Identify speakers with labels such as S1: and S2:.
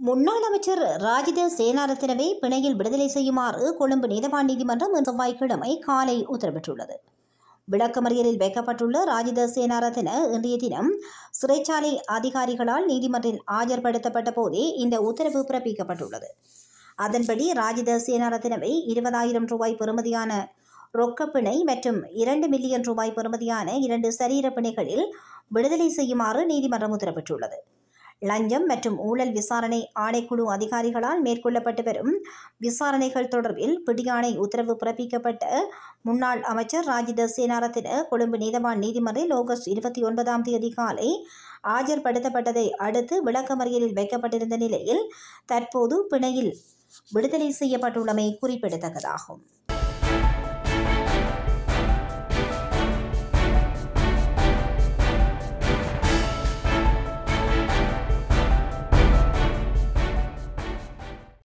S1: முன்னாள் அமைச்சர் ராஜித சேனாரத்னவை பிணையில் விடுதலை செய்யுமாறு கொழும்பு நீதவான் நீதிமன்றம் செவ்வாய்க்கிழமை காலை உத்தரவிட்டுள்ளது. விளக்கமறியலில் வைக்கப்பட்டுள்ள ராஜித சேனாரத்ன இன்றைய தினம் சிறைச்சாலை அதிகாரிகளால் நீதிமன்றில் ஆஜர்படுத்தப்பட்ட போதே இந்த உத்தரவு பிறப்பிக்கப்பட்டுள்ளது. அதன்படி ராஜித சேனாரத்னவை 20,000 ரூபாய் பெறுமதியான ரொக்கப்பிணை மற்றும் 2 மில்லியன் ரூபாய் பெறுமதியான 2 சரீர பிணைகளில் விடுதலை செய்யுமாறு நீதிமன்றம் உத்தரவிட்டுள்ளது. லஞ்சம் மற்றும் ஊழல் விசாரணை ஆணைக்குழு அதிகாரிகளால் மேற்கொள்ளப்பட்டு வரும் விசாரணைகள் தொடர்பில் பிடியாணை உத்தரவு பிறப்பிக்கப்பட்ட முன்னாள் அமைச்சர் ராஜித சேனாரத்ன கொழும்பு நீதவான் நீதிமன்றில் ஆகஸ்ட் 29ஆம் தேதி காலை ஆஜர்படுத்தப்பட்டதை அடுத்து விளக்கமறியலில் வைக்கப்பட்டிருந்த நிலையில் தற்போது பிணையில் விடுதலை செய்யப்பட்டுள்ளமை குறிப்பிடத்தக்கதாகும்.